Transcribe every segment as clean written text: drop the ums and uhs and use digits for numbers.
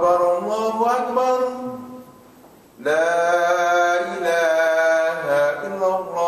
الله أكبر لا إله إلا الله.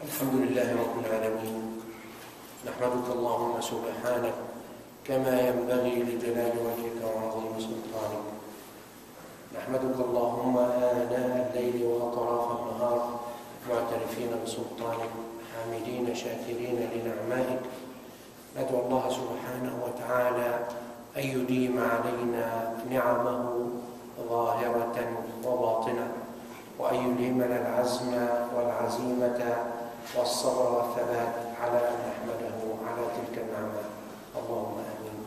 الحمد لله رب العالمين، نحمدك اللهم سبحانك كما ينبغي لجلال وجهك وعظيم سلطانك. نحمدك اللهم آناء الليل وأطراف النهار معترفين بسلطانك، حامدين شاكرين لنعمائك. ندعو الله سبحانه وتعالى أن يديم علينا نعمه ظاهرة وباطنة، وأن يلهمنا العزم والعزيمة والصبر والثبات على أن نحمده على تلك النعمات. اللهم آمين.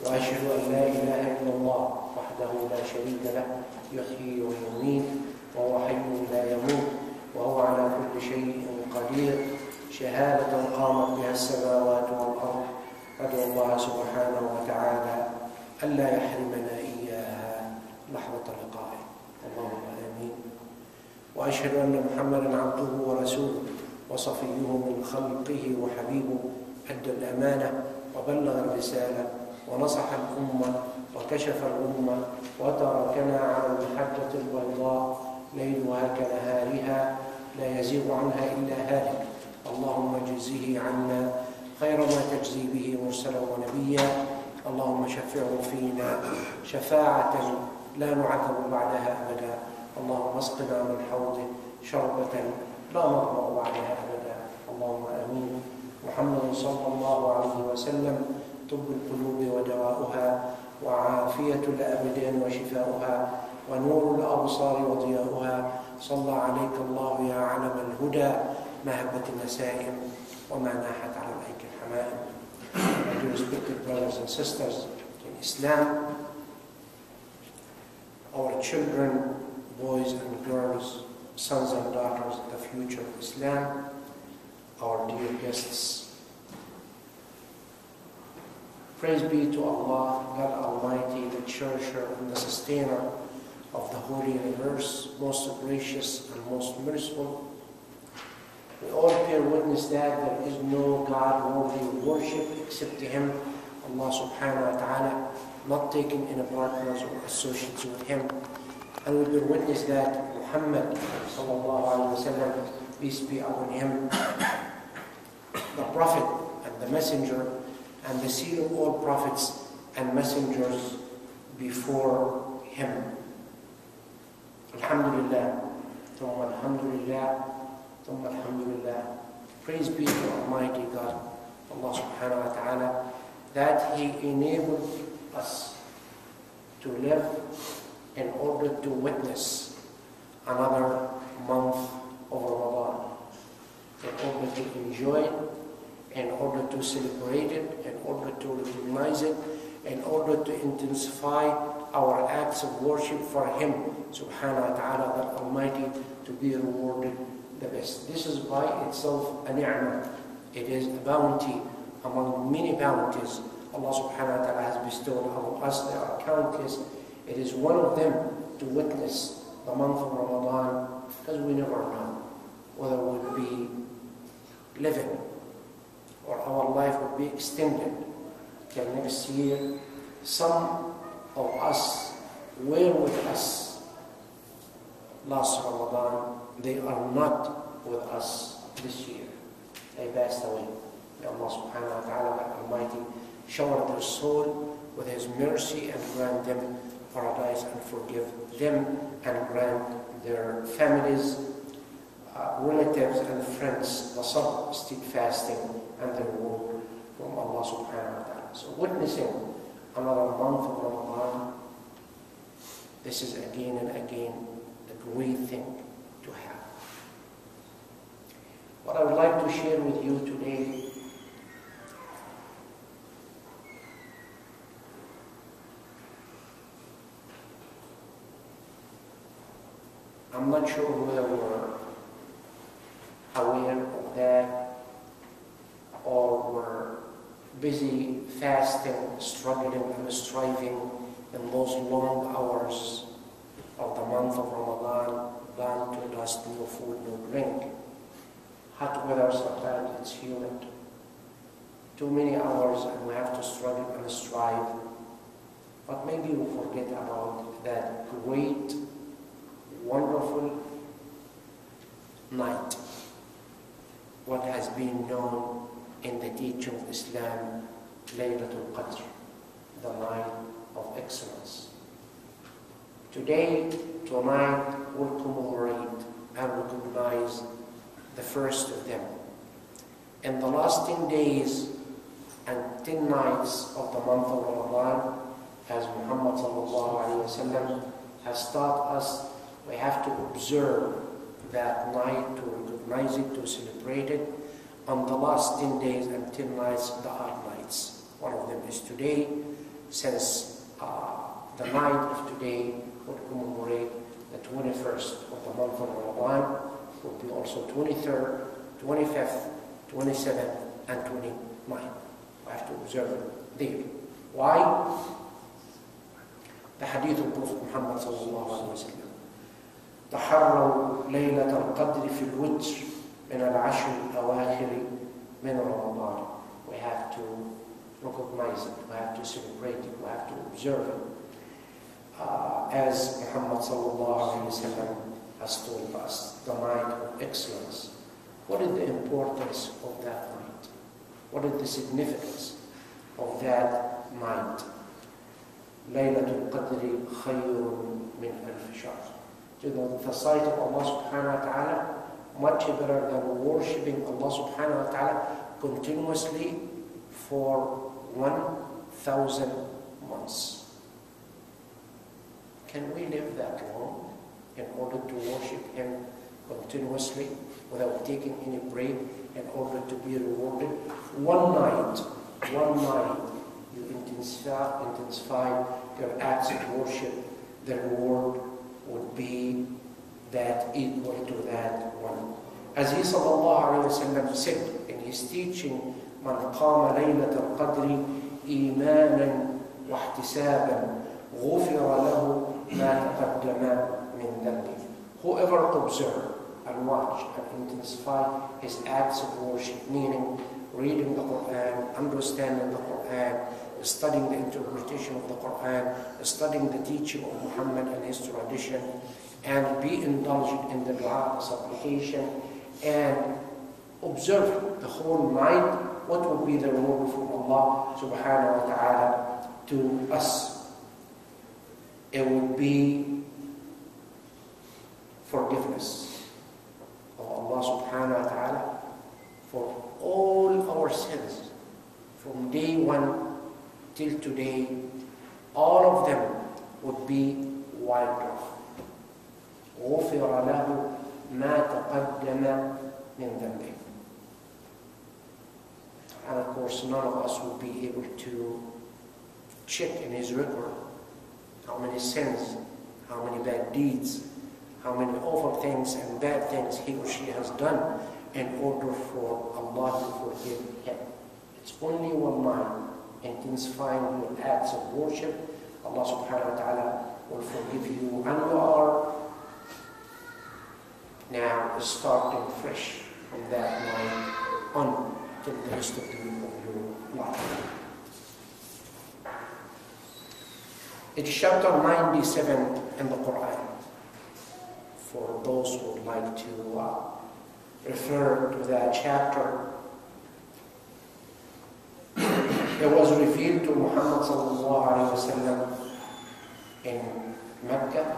وأشهد أن لا إله إلا الله وحده لا شريك له، يحيي ويميت وهو حي لا يموت وهو على كل شيء قدير، شهادة قامت بها السماوات والأرض. أدعو الله سبحانه وتعالى ألا يحرمنا إياها لحظة لقائه. اللهم آمين. وأشهد أن محمدًا عبده ورسوله وصفيه من خلقه وحبيبه، أدى الأمانة وبلغ الرسالة ونصح الأمة وكشف الأمة وتركنا على المحجة البيضاء ليلها كنهارها لا يزيغ عنها إلا هالك. اللهم اجزه عنا خير ما تجزي به مرسلا ونبيا. اللهم شفعه فينا شفاعة لا نعذب بعدها أبدا. اللهم اسقنا من حوضه شربة لا نظمأ بعدها أبدا. اللهم آمين. محمد صلى الله عليه وسلم طب القلوب ودواؤها، وعافية الأبدان وشفاؤها، ونور الأبصار وضياؤها. صلى عليك الله يا علم الهدى، مهبة النسائم وما ناحت على الأيك الحمائم. My dear respected brothers and sisters in Islam, our children, boys and girls, sons and daughters, the future of Islam, our dear guests. Praise be to Allah, God Almighty, the cherisher and the sustainer of the holy universe, most gracious and most merciful. We all bear witness that there is no God worthy of worship except to Him, Allah subhanahu wa ta'ala, not taking any partners or associates with Him. And we bear witness that Muhammad sallallahu alayhi wa sallam, peace be upon him, the Prophet and the Messenger and the seal of all prophets and messengers before him. Alhamdulillah, thumma alhamdulillah, thumma alhamdulillah. Praise be to Almighty God, Allah subhanahu wa ta'ala, that He enabled us to live in order to witness another month of Ramadan, in order to enjoy it, in order to celebrate it, in order to recognize it, in order to intensify our acts of worship for Him, subhanahu wa ta'ala, that Almighty, to be rewarded the best. This is by itself a ni'mah. It is a bounty among many bounties Allah subhanahu wa ta'ala has bestowed upon us. There are countless. It is one of them to witness the month of Ramadan, because we never know whether we'll be living or our life will be extended till next year. Some of us were with us last Ramadan. They are not with us this year. They passed away. May Allah subhanahu wa ta'ala, the Almighty, shower their soul with His mercy and grant them paradise and forgive them and grant their families, relatives and friends the sabr, steadfasting and the reward from Allah subhanahu wa ta'ala. So witnessing another month of Ramadan, this is again and again a great thing to have. What I would like to share with you today I'm not sure whether we're aware of that or we're busy fasting, struggling and striving in those long hours of the month of Ramadan, plan to last no food, no drink. Hot weather, sometimes it's humid. Too many hours and we have to struggle and strive. But maybe we forget about that great, wonderful night. What has been known in the teaching of Islam, Lailatul Qadr, the night of excellence. Today, tonight, we'll commemorate and recognize the first of them. In the last 10 days and 10 nights of the month of Ramadan, as Muhammad ﷺ has taught us, we have to observe that night, to recognize it, to celebrate it. On the last 10 days and 10 nights, the odd nights. One of them is today, since the night of today would commemorate the 21st of the month of Ramadan, would be also 23rd, 25th, 27th, and 29th. We have to observe it there. Why? The hadith of Prophet Muhammad sallallahu alaihi wasallam. تحروا ليلة القدر في الوتر من العشر الأواخر من رمضان. We have to recognize it, we have to celebrate it, we have to observe it. As Muhammad sallallahu alaihi wasallam has told us, the night of excellence. What is the importance of that night? What is the significance of that night? Lailatul Qadr khayrun min alf shahr. The sight of Allah subhanahu wa ta'ala, much better than worshipping Allah subhanahu wa ta'ala continuously for 1,000 months. Can we live that long in order to worship Him continuously without taking any break in order to be rewarded? One night, you intensify your acts of worship, the reward would be that equal to that one. As He sallallahu alayhi wa sallam said in His teaching, من قام ليلة القدر إيمانا واحتسابا غفر له ما تقدم من ذنبه. Whoever observe and watch and intensify his acts of worship, meaning reading the Quran, understanding the Quran, studying the interpretation of the Quran, studying the teaching of Muhammad and his tradition, and be indulged in the dua, supplication, and observe the whole night what will be the reward from Allah subhanahu wa ta'ala to us. It will be forgiveness of Allah subhanahu wa ta'ala for all our sins from day one till today. All of them would be wiped off. غفر له ما تقدم من ذنبه. And of course, none of us will be able to check in his record how many sins, how many bad deeds, how many awful things and bad things he or she has done in order for Allah to forgive him. It's only one mind, intensifying your acts of worship, Allah subhanahu wa ta'ala will forgive you, and you are now starting fresh from that night on till the rest of your life. It's chapter 97 in the Quran. For those who would like to refer to that chapter, it was revealed to Muhammad sallallahu alaihi wasallam in Mecca.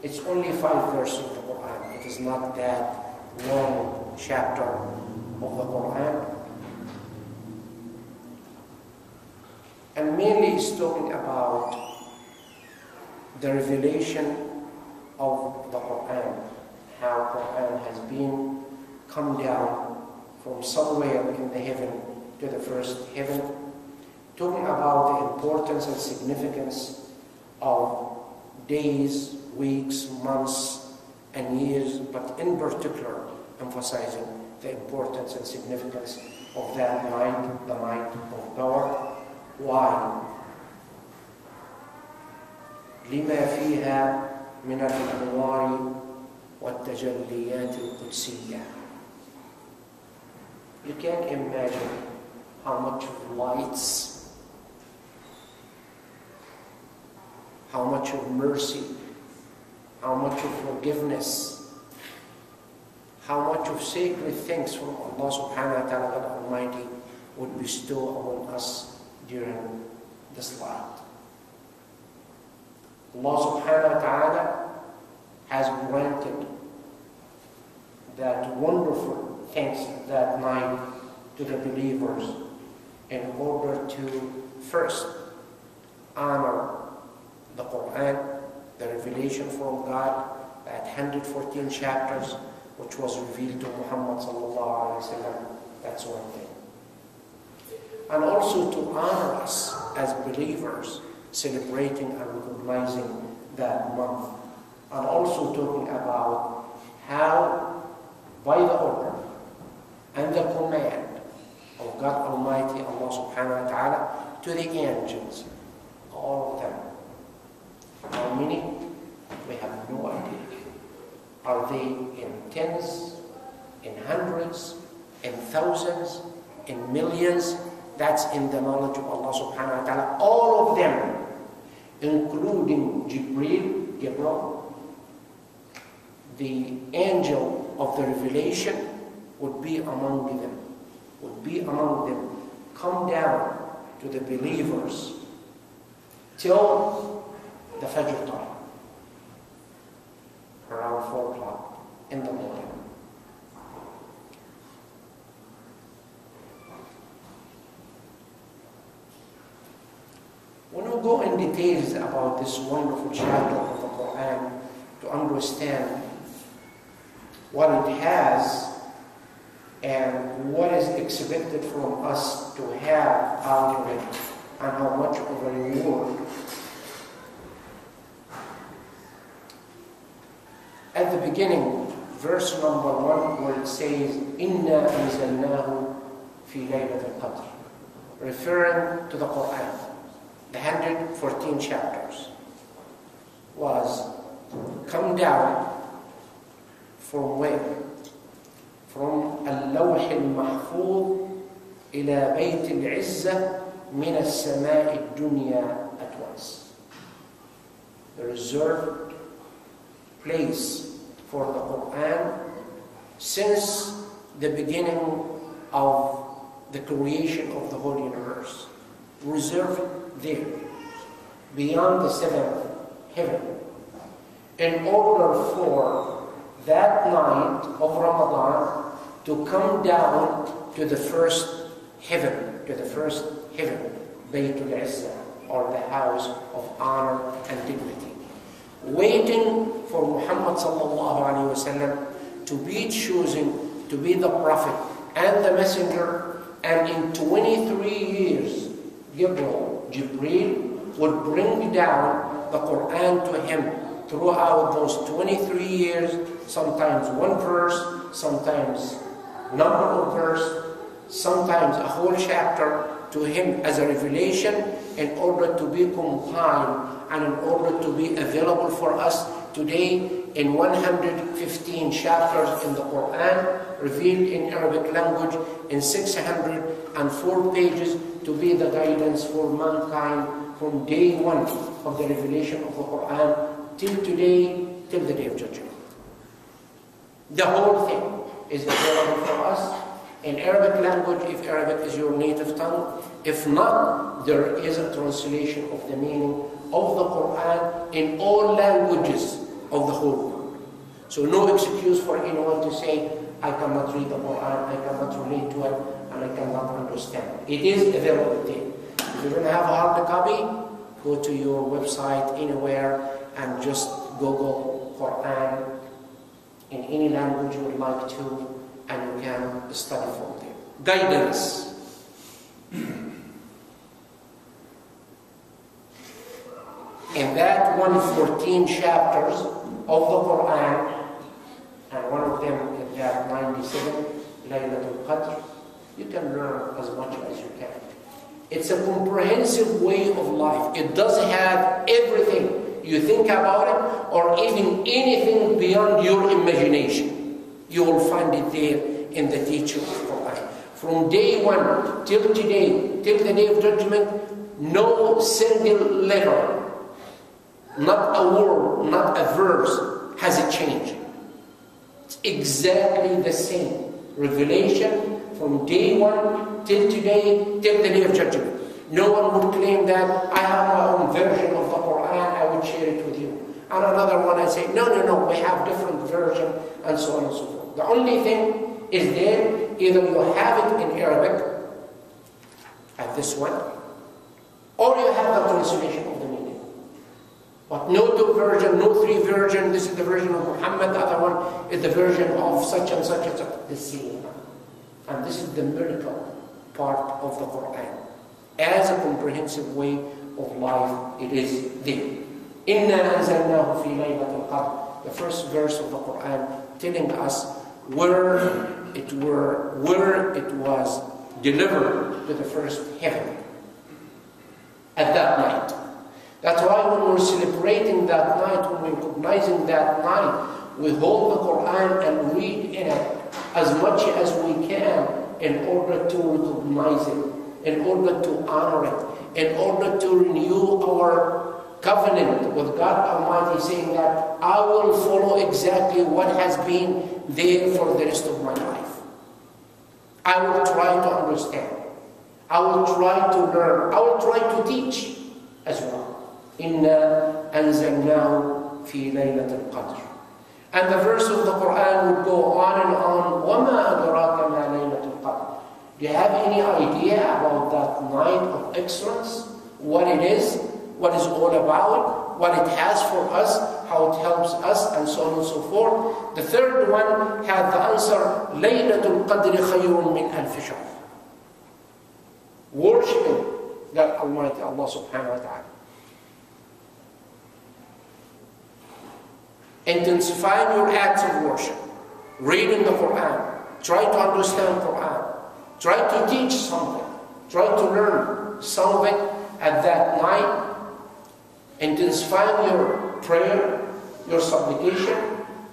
It's only 5 verses of the Quran. It is not that long chapter of the Quran. And mainly it's talking about the revelation of the Quran, how Quran has been come down from somewhere in the heaven to the first heaven, talking about the importance and significance of days, weeks, months, and years, but in particular emphasizing the importance and significance of that night, the night of power. Why? لما فيها من الأنوار والتجليات القدسية. You can imagine how much of lights, how much of mercy, how much of forgiveness, how much of sacred things from Allah subhanahu wa ta'ala, God Almighty, would bestow upon us during this light. Allah subhanahu wa ta'ala has granted that wonderful things that night to the believers in order to first honor the Quran, the revelation from God, that 114 chapters which was revealed to Muhammad sallallahu alaihi wasallam. That's one thing. And also to honor us as believers, celebrating and recognizing that month. And also talking about how, by the order and the command of God Almighty, Allah subhanahu wa ta'ala, to the angels, all of them. How many? We have no idea. Are they in tens, in hundreds, in thousands, in millions? That's in the knowledge of Allah subhanahu wa ta'ala. All of them, including Gabriel, the angel of the revelation, would be among them. Come down to the believers till the Fajr time, around 4 o'clock in the morning. When we go in details about this wonderful chapter of the Quran to understand what it has and what is expected from us to have out of it, and how much of a reward. At the beginning, verse number 1, where it says, "Inna anzalnahu fi Lailatul Qadr," referring to the Quran, the 114 chapters, was come down from where? From Al-Lawh al-Mahfuz ila Bayt al-Izzah min al-Sama'i al-Dunya at once. The reserved place for the Quran since the beginning of the creation of the whole universe. Reserved there, beyond the 7th heaven, in order for that night of Ramadan to come down to the first heaven, Baytul Izzah, or the house of honor and dignity, waiting for Muhammad sallallahu alaihi wasallam to be chosen to be the prophet and the messenger. And in 23 years, Jibreel would bring down the Quran to him throughout those 23 years, sometimes one verse, sometimes number of verse, sometimes a whole chapter to him as a revelation, in order to be compiled and in order to be available for us today in 115 chapters in the Quran, revealed in Arabic language in 604 pages, to be the guidance for mankind from day one of the revelation of the Quran till today, till the day of judgment. The whole thing is available for us in Arabic language, if Arabic is your native tongue. If not, there is a translation of the meaning of the Quran in all languages of the whole world. So no excuse for anyone to say, I cannot read the Quran, I cannot relate to it, and I cannot understand. It is available there. If you don't have a hard copy, go to your website anywhere and just Google Quran in any language you would like to, and you can study from there. Guidance. In that 114 chapters of the Quran, and one of them is that 97, Lailatul Qadr, you can learn as much as you can. It's a comprehensive way of life. It does have everything you think about it, or even anything beyond your imagination. You will find it there in the teaching of Quran. From day one till today, till the day of judgment, no single letter, not a word, not a verse has it changed. It's exactly the same. Revelation from day one till today, till the day of judgment. No one would claim that I have my own version of the Quran, I would share it with you. And another one I say, no, we have different version, and so on and so forth. The only thing is there, either you have it in Arabic, at this one, or you have the translation of the meaning. But no two version, no three version, this is the version of Muhammad, the other one is the version of such and such and such, the same. And this is the miracle part of the Quran. As a comprehensive way of life, it is there. إِنَّا أَنزَلْنَاهُ فِي لَيْلَةِ الْقَدْرِ. The first verse of the Quran telling us where it was delivered to the first heaven at that night. That's why when we're celebrating that night, when we're recognizing that night, we hold the Quran and read in it as much as we can in order to recognize it, in order to honor it, in order to renew our covenant with God Almighty, saying that I will follow exactly what has been there for the rest of my life. I will try to understand. I will try to learn. I will try to teach as well. إِنَّا أَنزَلْنَاهُ فِي لَيْلَةِ الْقَدْرِ. And the verse of the Quran would go on and on. وَمَا أَدْرَاكَ مَا لَيْلَةُ الْقَدْرِ. Do you have any idea about that night of excellence? What it is? What it's all about? What it has for us? How it helps us? And so on and so forth. The third one had the answer, لَيْلَةُ الْقَدْرِ خَيْرٌ مِّنْ أَلْفِ شَهْرٍ. Worshipping God Almighty, Allah subhanahu wa ta'ala. Intensifying your acts of worship, reading the Quran, try to understand Quran, try to teach something, try to learn some of it at that night, intensifying your prayer, your supplication,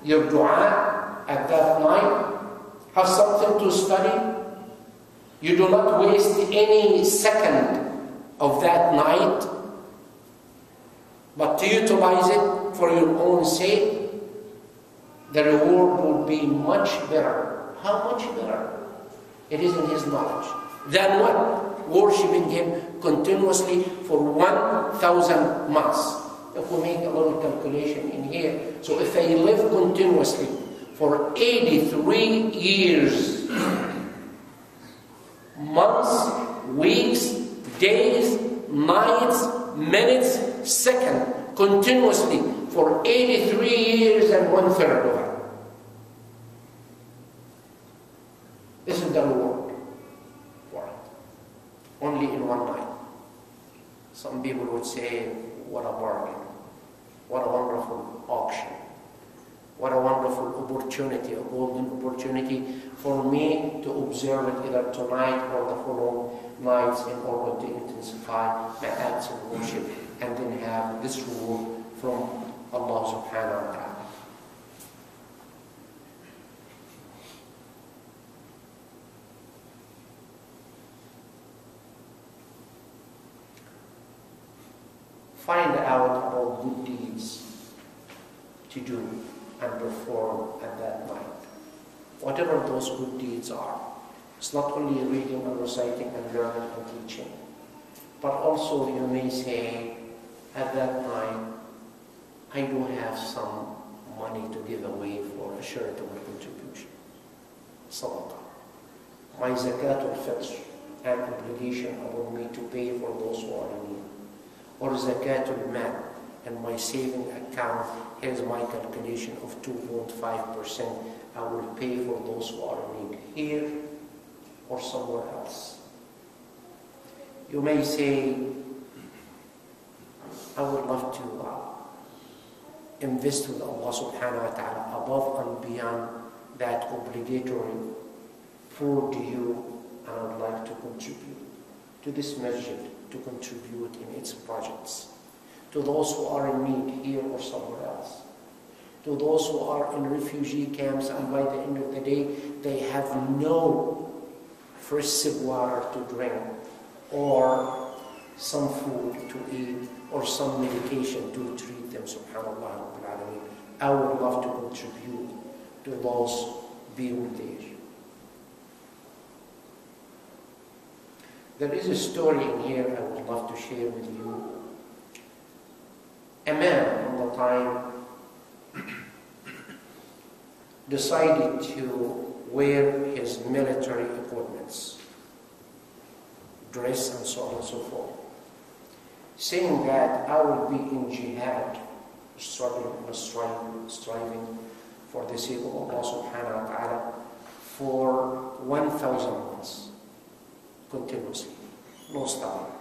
your dua at that night, have something to study. You do not waste any second of that night, but to utilize it for your own sake, the reward will be much better. How much better? It is in His knowledge. Than what? Worshipping Him continuously for 1,000 months. If we make a little calculation in here, so if I live continuously for 83 years, months, weeks, days, nights, minutes, seconds, continuously for 83 years and 1/3 of it. This is the reward for it. Only in one night. Some people would say, what a bargain. What a wonderful auction. What a wonderful opportunity, a golden opportunity for me to observe it either tonight or the following nights in order to intensify my acts of worship and then have this reward from Allah subhanahu wa ta'ala. Find out about good deeds to do and perform at that night. Whatever those good deeds are. It's not only reading and reciting and learning and teaching, but also you may say, at that night, I do have some money to give away for a charitable contribution. Sadaqah. My zakatul fitr, an obligation upon me to pay for those who are in need. Or zakatul mal, and my saving account, here's my calculation of 2.5%. I will pay for those who are in need here or somewhere else. You may say, I would love to invest with Allah subhanahu wa ta'ala above and beyond that obligatory pour to you, and I would like to contribute to this masjid, to contribute in its projects, to those who are in need here or somewhere else, to those who are in refugee camps and by the end of the day they have no fresh sip water to drink or some food to eat or some medication to treat them. Subhanallah Rabbil Alameen. I would love to contribute to those being there. There is a story in here I would love to share with you. A man on the time decided to wear his military equipments, dress and so on and so forth, saying that I will be in jihad, struggling and striving for the sake of Allah subhanahu wa ta'ala for 1,000 months, continuously, no stopping.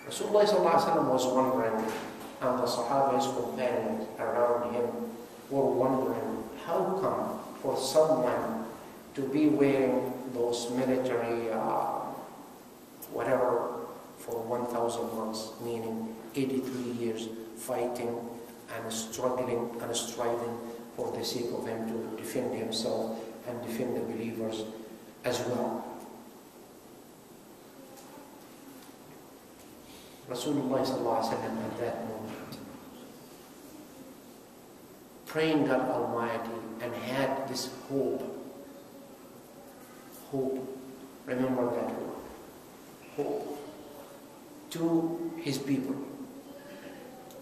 Rasulullah sallallahu alaihi wasallam was wondering, and the Sahaba, his companions around him, were wondering, how come for someone to be wearing those military whatever for 1,000 months, meaning 83 years fighting and struggling and striving for the sake of him to defend himself and defend the believers as well. Rasulullah sallallahu alaihi wasallam at that moment, praying God Almighty, and had this hope, remember that word, hope, to his people,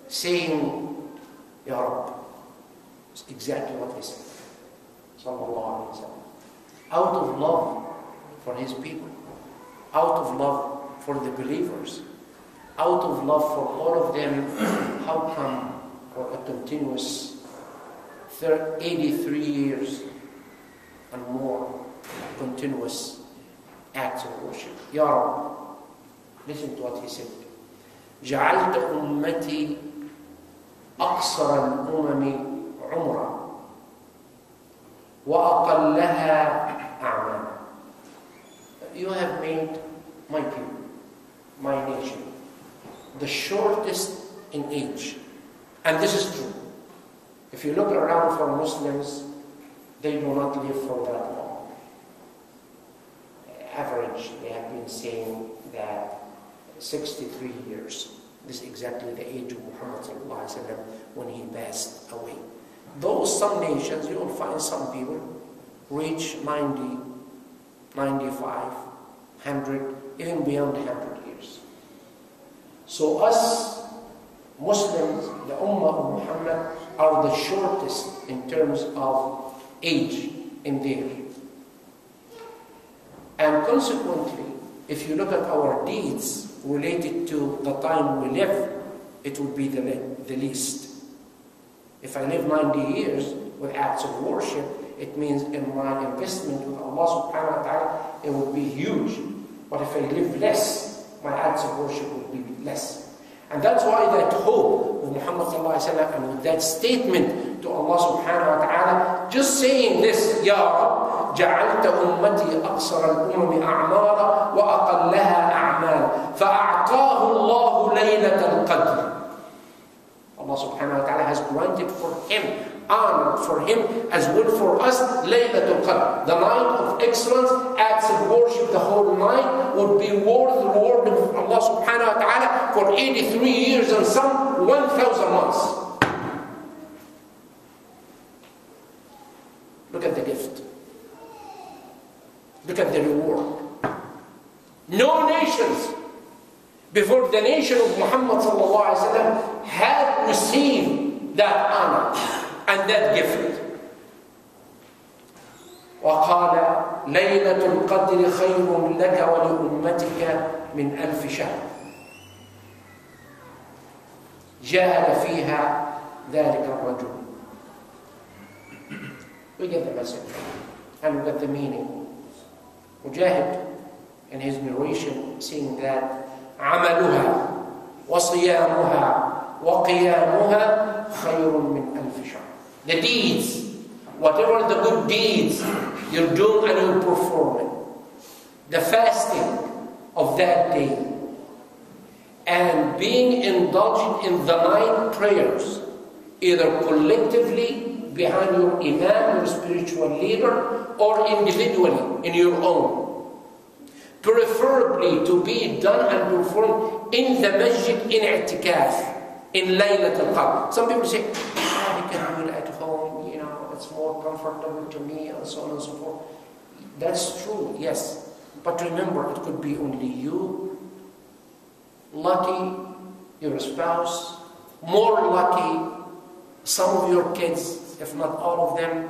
saying, Ya Rabb, it's exactly what he said, sallallahu alaihi wasallam, out of love for his people, out of love for the believers, out of love for all of them. How come for a continuous 83 years and more continuous acts of worship? Ya Rabbi, listen to what he said. جعلت أمتي أقصر الأمم عمرا وأقلها أعمالا. You have made my people, my nation, the shortest in age. And this is true. If you look around for Muslims, they do not live for that long. Average, they have been saying that 63 years. This is exactly the age of Muhammad sallallahu alaihi wasallam when he passed away. Though some nations, you will find some people reach 90, 95, 100, even beyond 100 years. So us Muslims, the Ummah of Muhammad, are the shortest in terms of age in there. And consequently, if you look at our deeds related to the time we live, it would be the least. If I live 90 years with acts of worship, it means in my investment with Allah subhanahu wa ta'ala, it would be huge. But if I live less, my acts of worship would be less. And that's why that hope of Muhammad sallallahu alaihi wasallam, and with that statement to Allah subhanahu wa ta'ala, just saying this, Ya Rab, جعلت أمتي أقصر الأمم أعمارا وأقلها أعمالا فأعطاه الله ليلة القدر. Allah subhanahu wa ta'ala has granted for him honor, for him as well for us, Lailatul Qadr, the night of excellence, acts of worship. The whole night would be worth the reward of Allah subhanahu wa ta'ala for 83 years and some 1,000 months. Look at the gift. Look at the reward. No nations before the nation of Muhammad sallallahu alaihi wasallam had received that honor and that gift. وقال ليلة القدر خير لك ولأمتك من 1000 شهر جاهد فيها ذلك الرجل. We get the message and we get the meaning. Mujahid in his narration saying that عملها وصيامها وقيامها خير من ألف شهر. The deeds, whatever the good deeds you're doing and you're performing, the fasting of that day, and being indulged in the night prayers, either collectively behind your imam, your spiritual leader, or individually in your own. Preferably to be done and performed in the masjid in i'tikaf, in Lailatul Qadr. Some people say, I can do it at home, it's more comfortable to me, and so on and so forth. That's true, yes. But remember, it could be only you, lucky, your spouse, more lucky, some of your kids, if not all of them.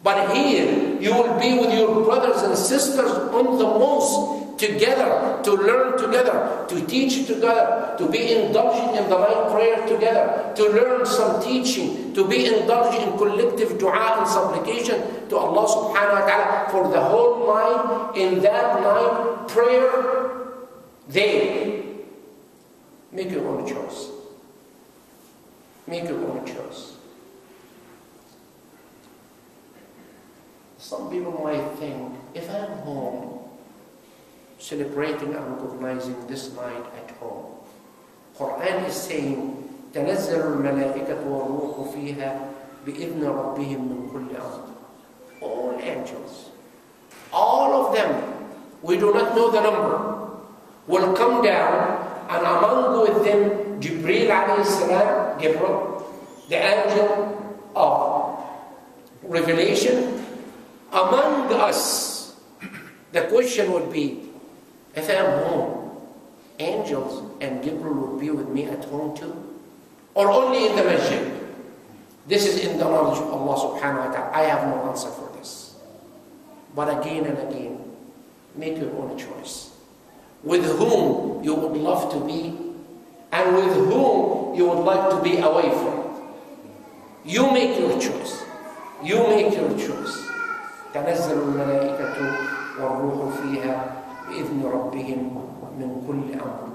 But here, you will be with your brothers and sisters on the mosque together, to learn together, to teach together, to be indulged in the night prayer together, to learn some teaching, to be indulged in collective dua and supplication to Allah subhanahu wa ta'ala for the whole night, in that night prayer day. Make your own choice. Make your own choice. Some people might think, if I'm home, celebrating and recognizing this night at home, Quran is saying, تنزل الملائكة والروح فيها بإذن ربهم من كل أمر. All angels, all of them, we do not know the number, will come down, and among with them Jibreel alayhi salam, Gabriel, the angel of revelation. Among us, the question would be, if I'm home, angels and Gabriel would be with me at home too? Or only in the masjid? This is in the knowledge of Allah subhanahu wa ta'ala. I have no answer for this. But again and again, make your own choice. With whom you would love to be, and with whom you would like to be away from. You make your choice. You make your choice. تنزل الملائكة والروح فيها بإذن ربهم من كل أمر.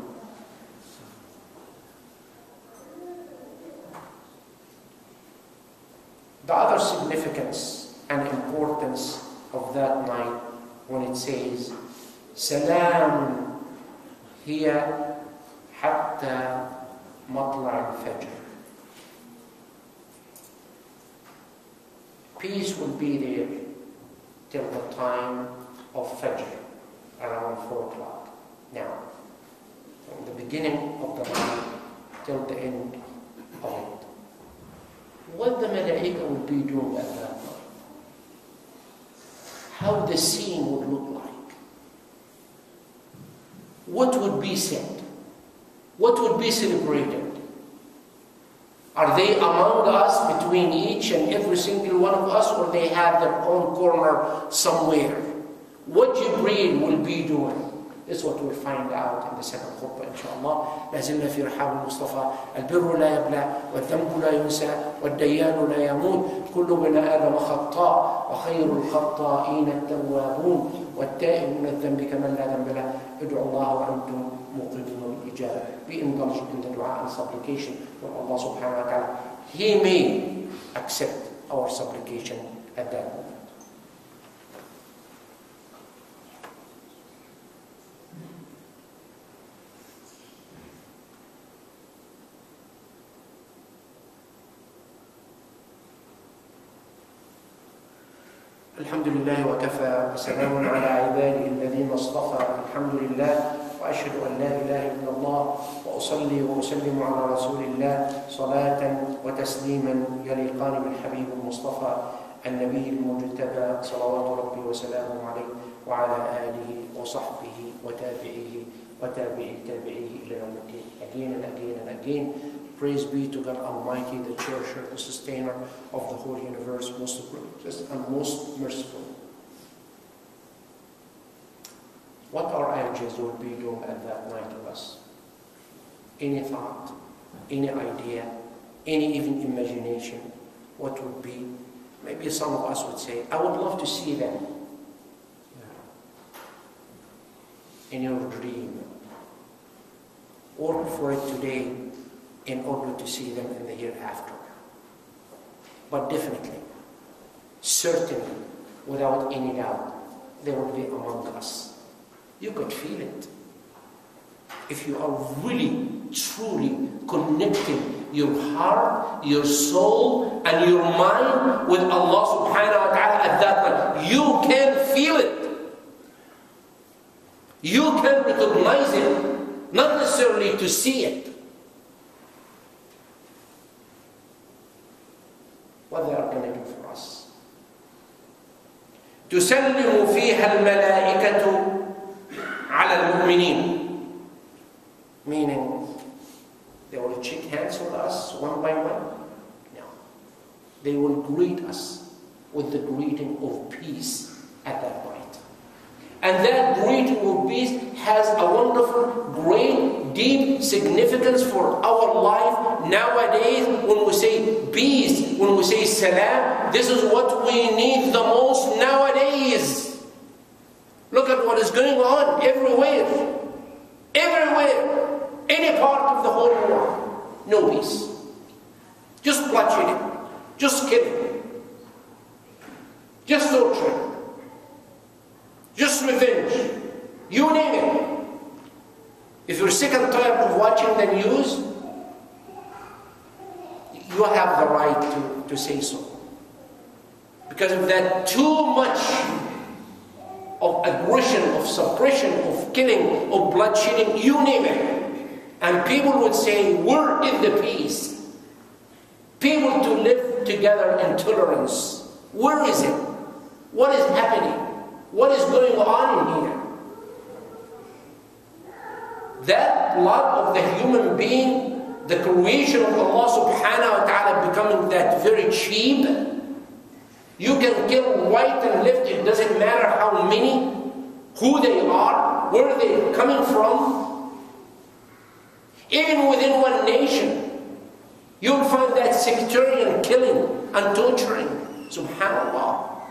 The other significance and importance of that night, when it says سلام هي حتى مطلع الفجر. Peace will be there till the time of Fajr, around 4 o'clock. Now, from the beginning of the night till the end of it. What the Malaika will be doing at that night? How the scene would look like? What would be said? What would be celebrated? Are they among us, between each and every single one of us, or they have their own corner somewhere? What Jibreel will be doing? This is what we'll find out in the second khutbah, inshallah. لازلنا في رحاب المصطفى. البر لا يبلى والذنب لا ينسى والديان لا يموت كل بني آدم خطاء وخير الخطائين التوابون والتائب من الذنب كمن لا ذنب له ادعوا الله وأنتم موقنون بالإجابة. Be indulged in the dua and supplication for Allah subhanahu wa ta'ala. He may accept our supplication at that moment. الحمد لله وكفى وسلام على عباده الذين اصطفى. الحمد لله وأشهد أن لا إله إلا الله وأصلي وأسلم على رسول الله صلاة وتسليما يليقان بالحبيب المصطفى النبي المجتبى صلوات ربي وسلامه عليه وعلى آله وصحبه وتابعيه وتابعيه إلى يوم الدين. Again and again and again, praise be to God Almighty, the cherisher, the sustainer of the whole universe, most gracious and most merciful. What our angels will be doing at that night of us? Any thought, any idea, any even imagination, what would be? Maybe some of us would say, I would love to see them in your dream. Work for it today in order to see them in the hereafter. But definitely, certainly, without any doubt, they will be among us. You could feel it. If you are really, truly connecting your heart, your soul, and your mind with Allah subhanahu wa ta'ala at that time, you can feel it. You can recognize it, not necessarily to see it. What they are going to do for us. تسلم فيها الملائكة على المؤمنين. Meaning, they will shake hands with us one by one? No. They will greet us with the greeting of peace at that point. And that greeting of peace has a wonderful, great, deep significance for our life nowadays. When we say peace, when we say salam, this is what we need the most nowadays. Look at what is going on everywhere. Everywhere. Any part of the whole world. No peace. Just bloodshed, just killing, just torture, just revenge. You name it. If you're sick and tired of watching the news, you have the right to say so. Because of that too much of aggression, of suppression, of killing, of bloodshedding, you name it. And people would say, we're in the peace. People to live together in tolerance. Where is it? What is happening? What is going on in here? That blood of the human being, the creation of Allah subhanahu wa ta'ala becoming that very cheap. You can kill right and left, it doesn't matter how many, who they are, where they're coming from. Even within one nation, you'll find that sectarian killing and torturing. Subhanallah.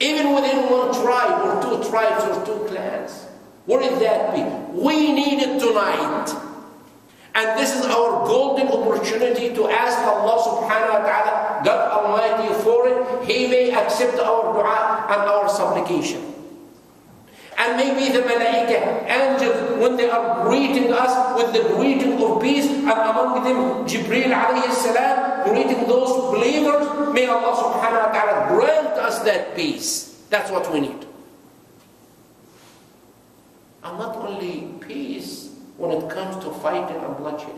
Even within one tribe or two tribes or two clans. Where did that be? We need it tonight. And this is our golden opportunity to ask Allah subhanahu wa ta'ala, God Almighty, for it. He may accept our dua and our supplication. And maybe the malaika, angels, when they are greeting us with the greeting of peace, and among them Jibreel alayhi salam, greeting those believers, may Allah subhanahu wa ta'ala grant us that peace. That's what we need. And not only peace when it comes to fighting and bloodshed.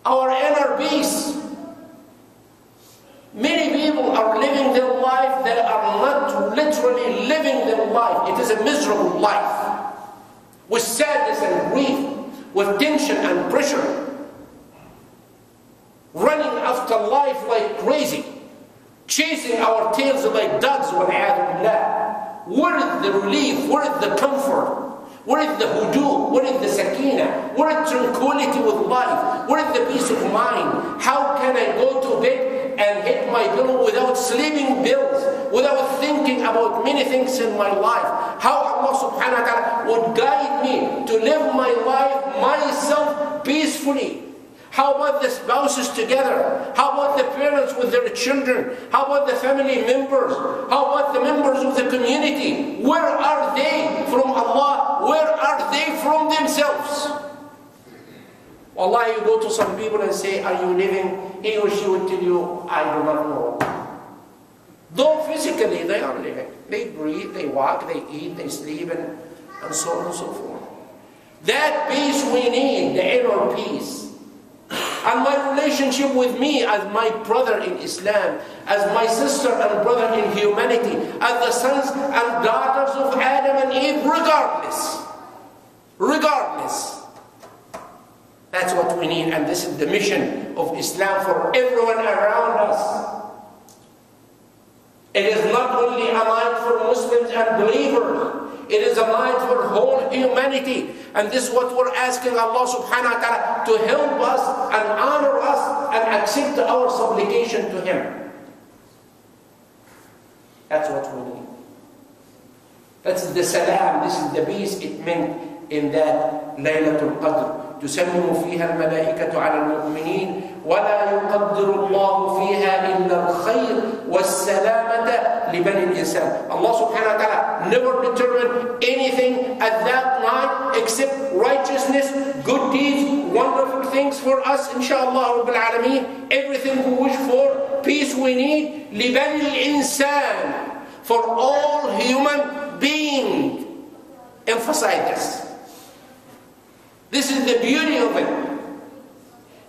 Our inner peace. Many people are living their life, they are not literally living their life. It is a miserable life. With sadness and grief, with tension and pressure. Running after life like crazy. Chasing our tails like dogs, وَالْعِيَاذُ بِاللَّهِ. Where is the relief? Where is the comfort? Where is the hudu? Where is the sakina? Where is tranquility with life? Where is the peace of mind? How can I go to bed and hit my pillow without sleeping pills, without thinking about many things in my life? How Allah subhanahu wa ta'ala would guide me to live my life myself peacefully? How about the spouses together? How about the parents with their children? How about the family members? How about the members of the community? Where are they from Allah? Where are they from themselves? Wallahi, you go to some people and say, are you living? He or she would tell you, I do not know. Though physically they are living. They breathe, they walk, they eat, they sleep, and so on and so forth. That peace we need, the inner peace. And my relationship with me as my brother in Islam, as my sister and brother in humanity, as the sons and daughters of Adam and Eve, regardless. Regardless. That's what we need, and this is the mission of Islam for everyone around us. It is not only a line for Muslims and believers. It is a line for whole humanity. And this is what we're asking Allah subhanahu wa ta'ala to help us and honor us and accept our supplication to Him. That's what we need. That's the salam, this is the peace it meant in that Lailatul Qadr. تسلم فيها الملائكة على المؤمنين ولا يقدر الله فيها إلا الخير والسلامة لبني الإنسان. Allah subhanahu wa ta'ala never determined anything at that night except righteousness, good deeds, wonderful things for us, inshallah Rabbil Alameen. Everything we wish for, peace we need, لبني الإنسان, for all human beings. Emphasize this. This is the beauty of it.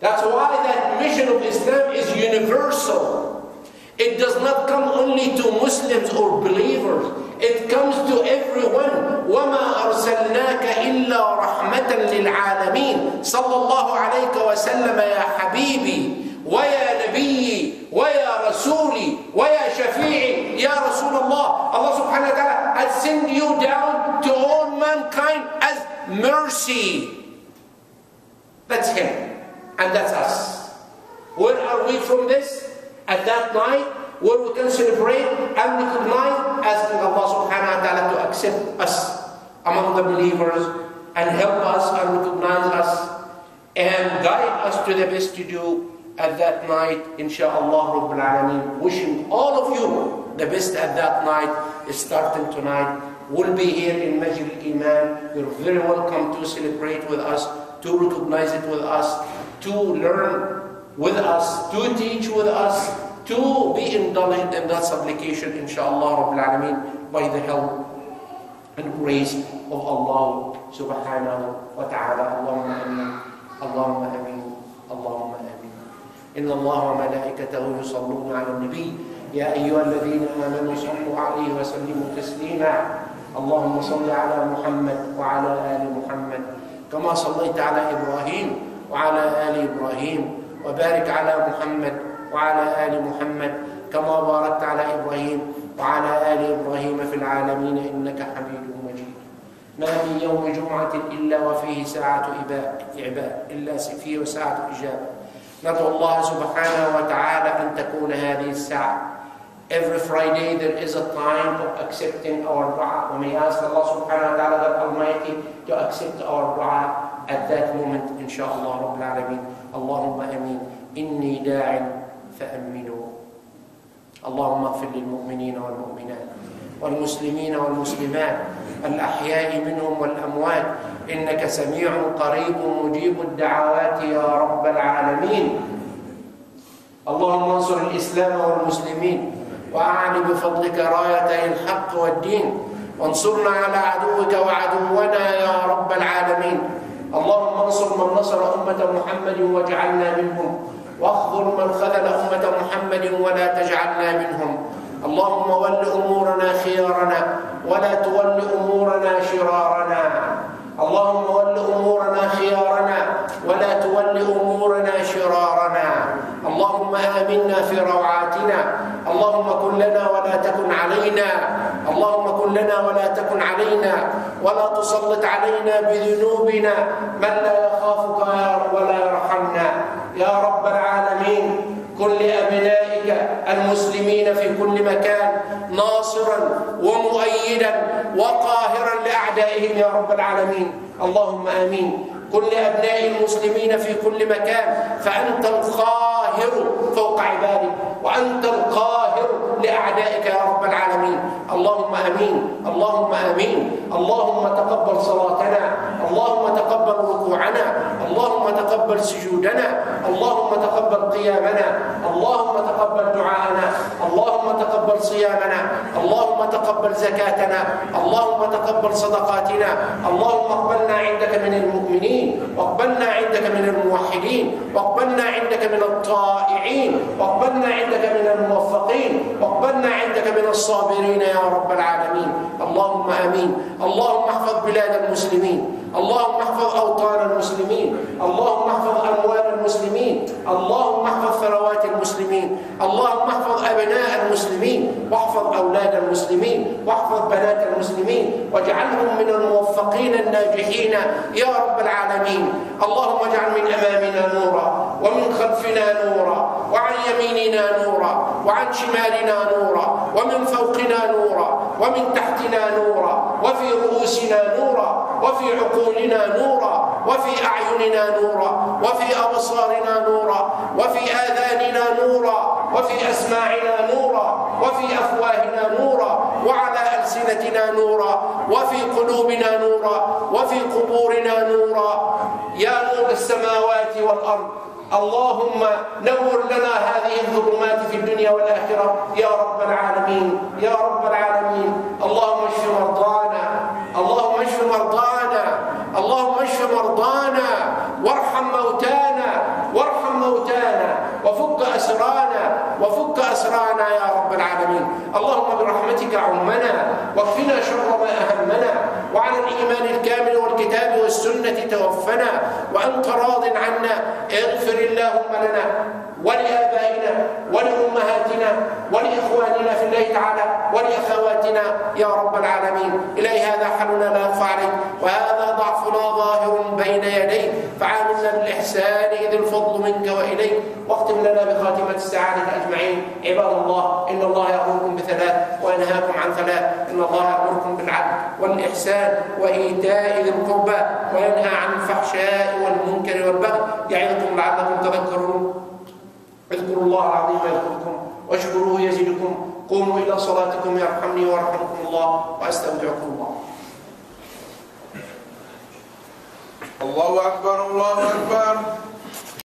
That's why that mission of Islam is universal. It does not come only to Muslims or believers. It comes to everyone. وَمَا أَرْسَلْنَاكَ إِلَّا رَحْمَةً لِلْعَالَمِينَ صلى الله عليك وسلم يا حبيبي ويا نبيي ويا رسولي ويا شفيعي يا رسول الله. Allah subhanahu wa ta'ala has sent you down to all mankind as mercy. That's Him, and that's us. Where are we from this? At that night, where we can celebrate and recognize, asking Allah subhanahu wa ta'ala to accept us among the believers and help us and recognize us and guide us to the best to do at that night, insha'Allah Rabbil Alameen. Wishing all of you the best at that night, starting tonight. We'll be here in Masjid Al-Iman. You're very welcome to celebrate with us, to recognize it with us, to learn with us, to teach with us, to be indulged in that supplication, inshallah Rabbil Alameen, by the help and grace of Allah subhanahu wa ta'ala. Allahumma ameen, Allahumma ameen, Allahumma ameen. Inna Allah wa malaikatahu yusalluna ala nabi ya ayyuha alladhina amanu sallu alayhi wa sallimu taslima. اللهم صل على محمد وعلى آل محمد كما صليت على إبراهيم وعلى آل إبراهيم وبارك على محمد وعلى آل محمد كما باركت على إبراهيم وعلى آل إبراهيم في العالمين إنك حميد مجيد. ما من يوم جمعة إلا وفيه ساعة إعباد إلا فيه ساعة إجابة. ندعو الله سبحانه وتعالى أن تكون هذه الساعة. Every Friday there is a time of accepting our dua. We may ask Allah subhanahu wa ta'ala the Almighty to accept our dua at that moment, inshaAllah Rabbil Alameen. Allahumma ameen. Inni da'in fa'aminu. Allahumma اغفر للمؤمنين والمؤمنات والمسلمين والمسلمات الأحياء منهم والأموات إنك سميع قريب مجيب الدعوات يا رب العالمين. اللهم انصر الإسلام والمسلمين وأعل بفضلك رايتي الحق والدين وانصرنا على عدوك وعدونا يا رب العالمين. اللهم انصر من نصر أمة محمد واجعلنا منهم واخذل من خذل أمة محمد ولا تجعلنا منهم. اللهم ول أمورنا خيارنا ولا تول أمورنا شرارنا. اللهم ول أمورنا خيارنا ولا تول أمورنا شرارنا. اللهم آمنا في روعاتنا. اللهم كن لنا ولا تكن علينا. اللهم كن لنا ولا تكن علينا ولا تسلط علينا بذنوبنا من لا يخافك ولا يرحمنا يا رب العالمين. كن لأبنائك المسلمين في كل مكان ناصرا ومؤيدا وقاهرا لأعدائهم يا رب العالمين. اللهم آمين. كن لأبناء المسلمين في كل مكان فأنت القاهر فوق عبادك وأنت القاهر لأعدائك يا رب العالمين. اللهم آمين. اللهم آمين. اللهم تقبل صلاتنا. اللهم تقبل ركوعنا. اللهم تقبل سجودنا. اللهم تقبل قيامنا. اللهم تقبل دعاءنا. اللهم تقبل صيامنا. اللهم تقبل زكاتنا. اللهم تقبل صدقاتنا. اللهم اقبلنا عندك من المؤمنين واقبلنا عندك من الموحدين واقبلنا عندك من الطائعين واقبلنا عندك من الموفقين واقبلنا عندك من الصابرين يا رب العالمين. اللهم آمين. اللهم احفظ بلاد المسلمين. اللهم احفظ أوطان المسلمين. اللهم احفظ أموال المسلمين. اللهم احفظ ثروات المسلمين. اللهم احفظ أبناء المسلمين واحفظ أولاد المسلمين واحفظ بنات المسلمين واجعلهم من الموفقين الناجحين يا رب العالمين. اللهم اجعل من أمامنا نورا ومن خلفنا نورا وعن يميننا نورا وعن شمالنا نورا ومن فوقنا نورا ومن تحتنا نورا وفي رؤوسنا نورا وفي عقولنا نورا، وفي أعيننا نورا، وفي أبصارنا نورا، وفي آذاننا نورا، وفي أسماعنا نورا، وفي أفواهنا نورا، وعلى ألسنتنا نورا، وفي قلوبنا نورا، وفي قبورنا نورا، يا نور السماوات والأرض. اللهم نور لنا هذه الظلمات في الدنيا والآخرة يا رب العالمين، يا رب العالمين. اللهم اشف مرضانا، اللهم اشف مرضانا، اللهم اشف مرضانا، وارحم موتانا، وارحم موتانا، وفك أسرانا، وفك أسرانا يا رب العالمين. اللهم برحمتك عمنا، واكفنا شر ما أهمنا، وعلى الإيمان الكامل والكتاب والسنة توفنا، وأنت راض عنا. اغفر اللهم لنا ولآبائنا ولأمهاتنا ولإخواننا في الله تعالى ولأخواتنا يا رب العالمين. إلهي هذا حالنا لا يخفى عليك، وهذا ضعفنا ظاهر بين يديك، فعاملنا بالإحسان إذ الفضل منك وإليك، واختم لنا بخاتمة السعادة أجمعين. عباد الله، إن الله يأمركم بثلاث وينهاكم عن ثلاث. إن الله يأمركم بالعدل والإحسان وإيتاء ذي القربى، وينهى عن الفحشاء والمنكر والبغي، يعظكم لعلكم تذكرون. اذكروا الله العظيم يذكركم، واشكروه يزدكم. قوموا إلى صلاتكم يرحمني ويرحمكم الله، وأستودعكم الله. الله أكبر، الله أكبر.